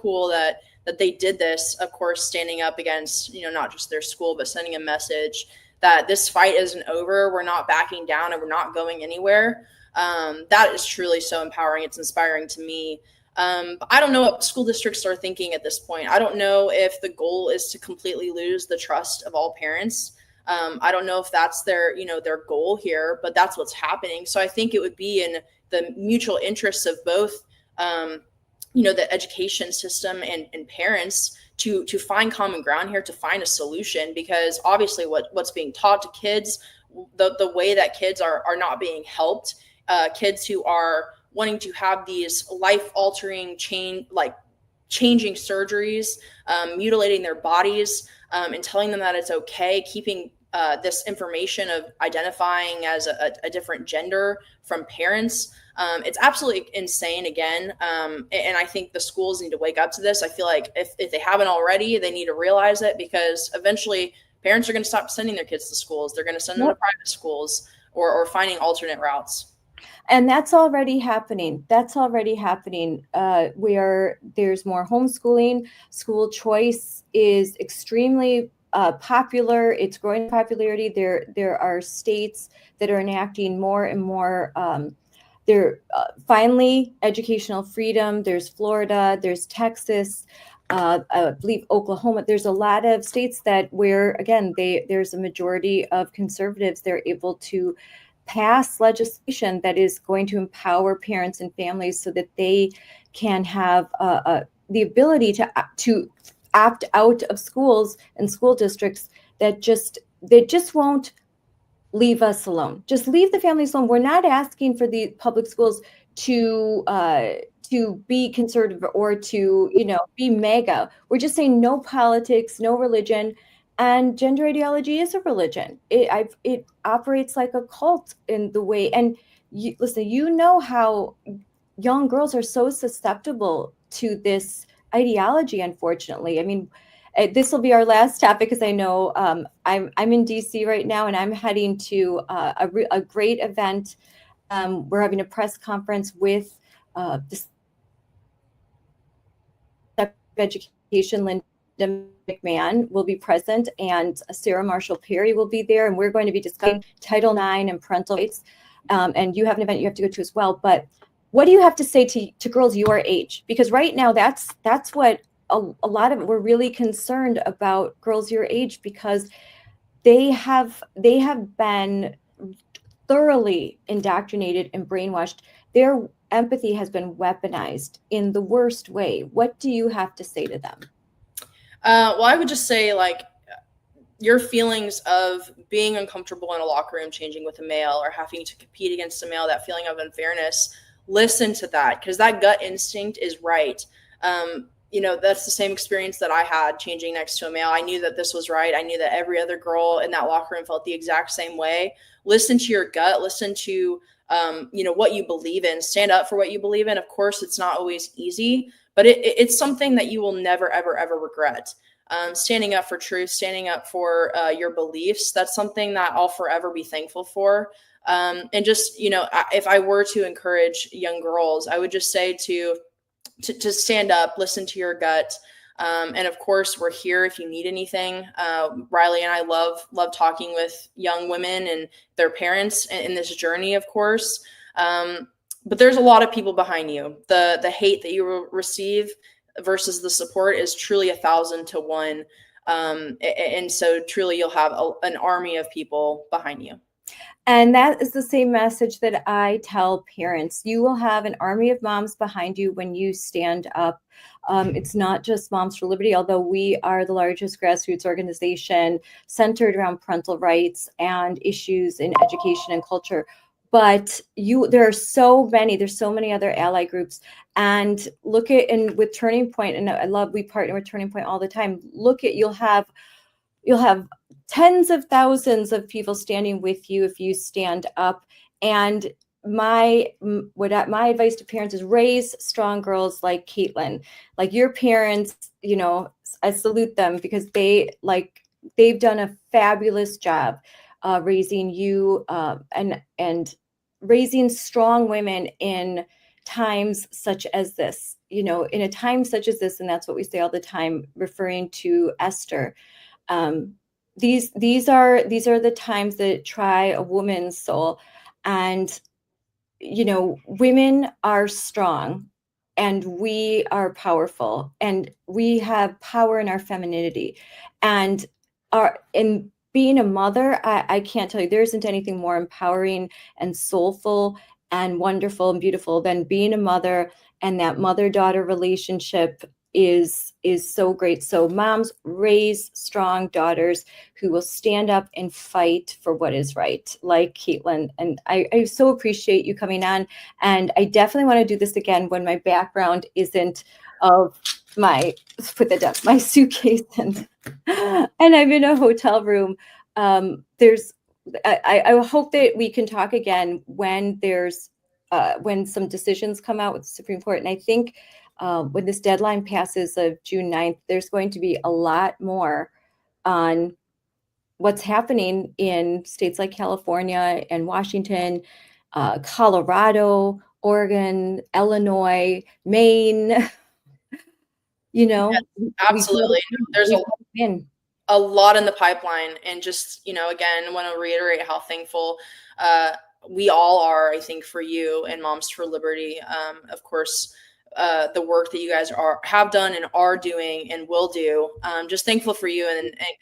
cool that they did this, of course, standing up against, not just their school, but sending a message that this fight isn't over. We're not backing down and we're not going anywhere. That is truly so empowering. It's inspiring to me. But I don't know what school districts are thinking at this point. I don't know if the goal is to completely lose the trust of all parents. I don't know if that's their goal here, but that's what's happening. So I think it would be in the mutual interests of both, the education system and parents to find common ground here, to find a solution, because obviously what's being taught to kids, the way that kids are not being helped, kids who are wanting to have these life-altering changing surgeries, mutilating their bodies, and telling them that it's okay, keeping this information of identifying as a different gender from parents. It's absolutely insane again. And I think the schools need to wake up to this. I feel like if they haven't already, they need to realize it, because eventually parents are going to stop sending their kids to schools. They're going to send them to private schools or finding alternate routes. And that's already happening. Where there's more homeschooling. School choice is extremely popular. It's growing in popularity. There are states that are enacting more and more. Finally, educational freedom. There's Florida. There's Texas. I believe Oklahoma. There's a lot of states where again there's a majority of conservatives. They're able to pass legislation that is going to empower parents and families so that they can have the ability to opt out of schools and school districts that just won't leave us alone. Just leave the families alone. We're not asking for the public schools to be conservative or to be mega. We're just saying no politics, no religion. And gender ideology is a religion. It operates like a cult in the way. And listen, how young girls are so susceptible to this ideology, unfortunately. I mean, this will be our last topic, because I know I'm in DC right now, and I'm heading to a great event. We're having a press conference with this education. Linda McMahon will be present, and Sarah Marshall Perry will be there, and we're going to be discussing Title IX and parental rights. And you have an event you have to go to as well. But what do you have to say to girls your age? Because right now, that's what a lot of it. We're really concerned about girls your age, because they have been thoroughly indoctrinated and brainwashed. Their empathy has been weaponized in the worst way. What do you have to say to them? Well, I would just say, your feelings of being uncomfortable in a locker room, changing with a male, or having to compete against a male, that feeling of unfairness, listen to that, because that gut instinct is right. That's the same experience that I had changing next to a male. I knew that this was right. I knew that every other girl in that locker room felt the exact same way. Listen to your gut. Listen to, what you believe in. Stand up for what you believe in. Of course, it's not always easy, but it's something that you will never, ever, ever regret. Standing up for truth, standing up for your beliefs, that's something that I'll forever be thankful for. And just, if I were to encourage young girls, I would just say to stand up, listen to your gut. And of course, we're here if you need anything. Riley and I love talking with young women and their parents in this journey, of course. But there's a lot of people behind you. The hate that you will receive versus the support is truly 1,000 to 1. And so truly you'll have an army of people behind you. And that is the same message that I tell parents. You will have an army of moms behind you when you stand up. It's not just Moms for Liberty, although we are the largest grassroots organization centered around parental rights and issues in education and culture. But there's so many other ally groups. And with Turning Point, and we partner with Turning Point all the time. You'll have tens of thousands of people standing with you if you stand up. And my advice to parents is raise strong girls like Kaitlynn, like your parents. I salute them, because they've done a fabulous job raising you and raising strong women in times such as this. In a time such as this, and that's what we say all the time, referring to Esther. These are the times that try a woman's soul, and women are strong, and we are powerful, and we have power in our femininity, and in being a mother, I can't tell you, there isn't anything more empowering and soulful and wonderful and beautiful than being a mother, and that mother-daughter relationship is so great. So moms, raise strong daughters who will stand up and fight for what is right, like Kaitlyn. And I so appreciate you coming on. And I definitely want to do this again when my background isn't of my suitcase and I'm in a hotel room. I hope that we can talk again when when some decisions come out with the Supreme Court. And I think when this deadline passes of June 9th, there's going to be a lot more on what's happening in states like California and Washington, Colorado, Oregon, Illinois, Maine. Yes, absolutely. There's a lot in the pipeline. And just, again, I want to reiterate how thankful we all are, I think, for you and Moms for Liberty. Of course, the work that you guys have done and are doing and will do. Just thankful for you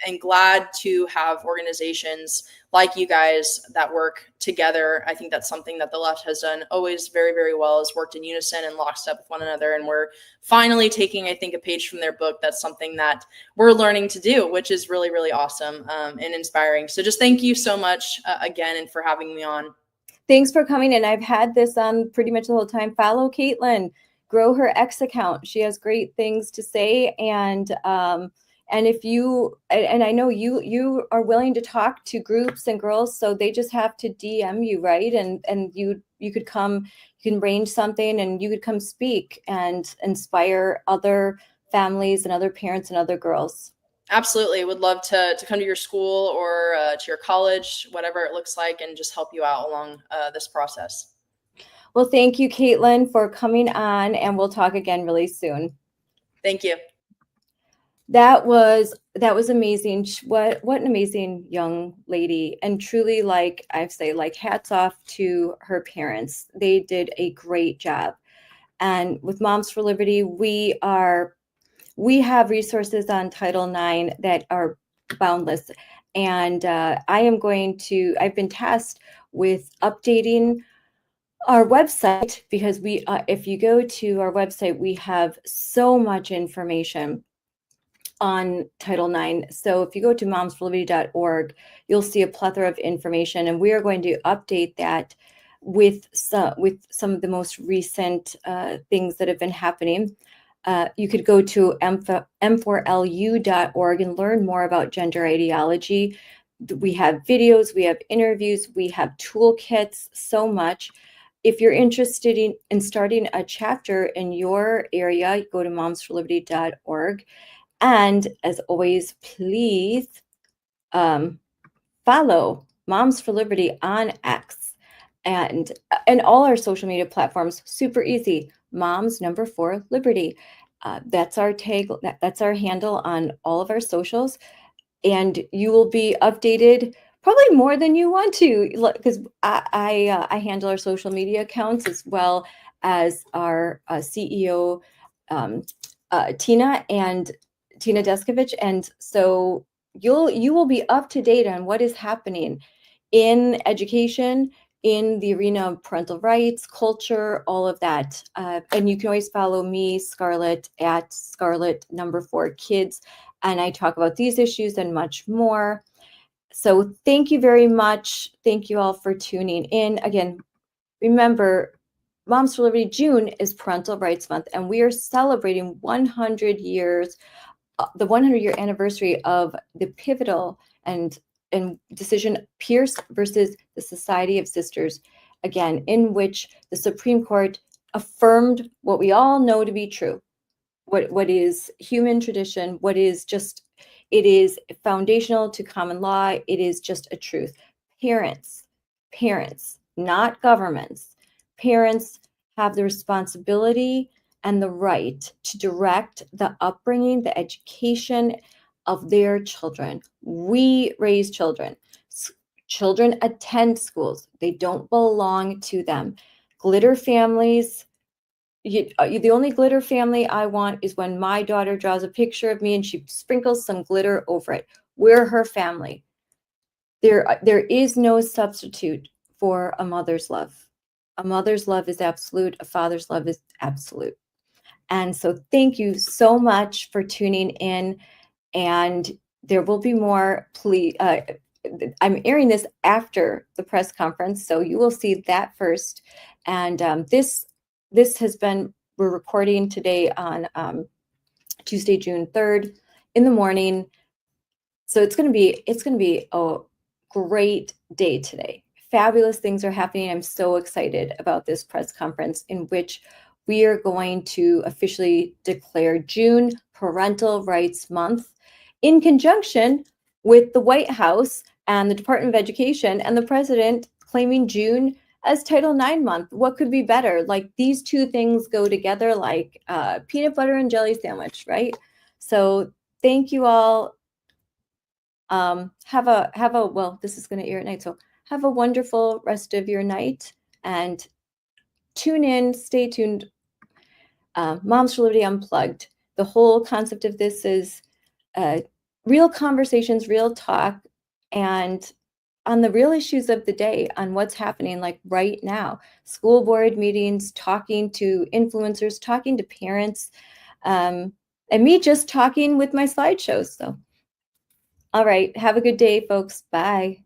and glad to have organizations like you guys that work together. I think that's something that the left has done always very, very well, is worked in unison and lockstep with one another. And we're finally taking, I think, a page from their book. That's something that we're learning to do, which is really, really awesome and inspiring. So just thank you so much again, and for having me on. Thanks for coming in. I've had this on pretty much the whole time. Follow Kaitlyn. Grow her X account. She has great things to say. And if you, and I know you are willing to talk to groups and girls, so they just have to DM you, right? And you could come, you can arrange something and you could come speak and inspire other families and other parents and other girls. Absolutely. Would love to come to your school or to your college, whatever it looks like, and just help you out along this process. Well, thank you, Kaitlyn, for coming on, and we'll talk again really soon. Thank you. That was amazing. What an amazing young lady. And truly, like I say, like, hats off to her parents. They did a great job. And with Moms for Liberty, we have resources on Title IX that are boundless. And I've been tasked with updating our website, because if you go to our website, we have so much information on Title IX. So if you go to momsforliberty.org, you'll see a plethora of information, and we are going to update that with some of the most recent things that have been happening. You could go to m4lu.org and learn more about gender ideology. We have videos, we have interviews, we have toolkits, so much. If you're interested in starting a chapter in your area, go to momsforliberty.org. And as always, please follow Moms for Liberty on X and all our social media platforms. Super easy. Moms4Liberty. That's our tag. That's our handle on all of our socials. And you will be updated probably more than you want to, because I handle our social media accounts as well as our CEO, Tina Deskovich. And so you will be up to date on what is happening in education, in the arena of parental rights, culture, all of that. And you can always follow me, Scarlett, at Scarlett4Kids. And I talk about these issues and much more. So thank you very much. Thank you all for tuning in. Again, remember, Moms for Liberty, June is Parental Rights Month, and we are celebrating 100 years, the 100-year anniversary of the pivotal and decision Pierce versus the Society of Sisters, again, in which the Supreme Court affirmed what we all know to be true, what is human tradition, what is just, it is foundational to common law. It is just a truth. Parents, not governments. Parents have the responsibility and the right to direct the upbringing, the education of their children. We raise children. Children attend schools. They don't belong to them. Glitter families. The only glitter family I want is when my daughter draws a picture of me and she sprinkles some glitter over it. We're her family. There is no substitute for a mother's love. A mother's love is absolute. A father's love is absolute. And so thank you so much for tuning in. And there will be more. Please, I'm airing this after the press conference, so you will see that first. And this has been, we're recording today on Tuesday, June 3rd in the morning. So it's going to be a great day today. Fabulous things are happening. I'm so excited about this press conference in which we are going to officially declare June Parental Rights Month in conjunction with the White House and the Department of Education and the President claiming June as Title IX month. What could be better? Like, these two things go together like peanut butter and jelly sandwich, right? So thank you all. Have a well, this is going to air at night, so have a wonderful rest of your night, and tune in, stay tuned. Moms for Liberty Unplugged. The whole concept of this is real conversations, real talk, and on the real issues of the day, on what's happening like right now. School board meetings, talking to influencers, talking to parents, and me just talking with my slideshows. So, all right, have a good day, folks. Bye.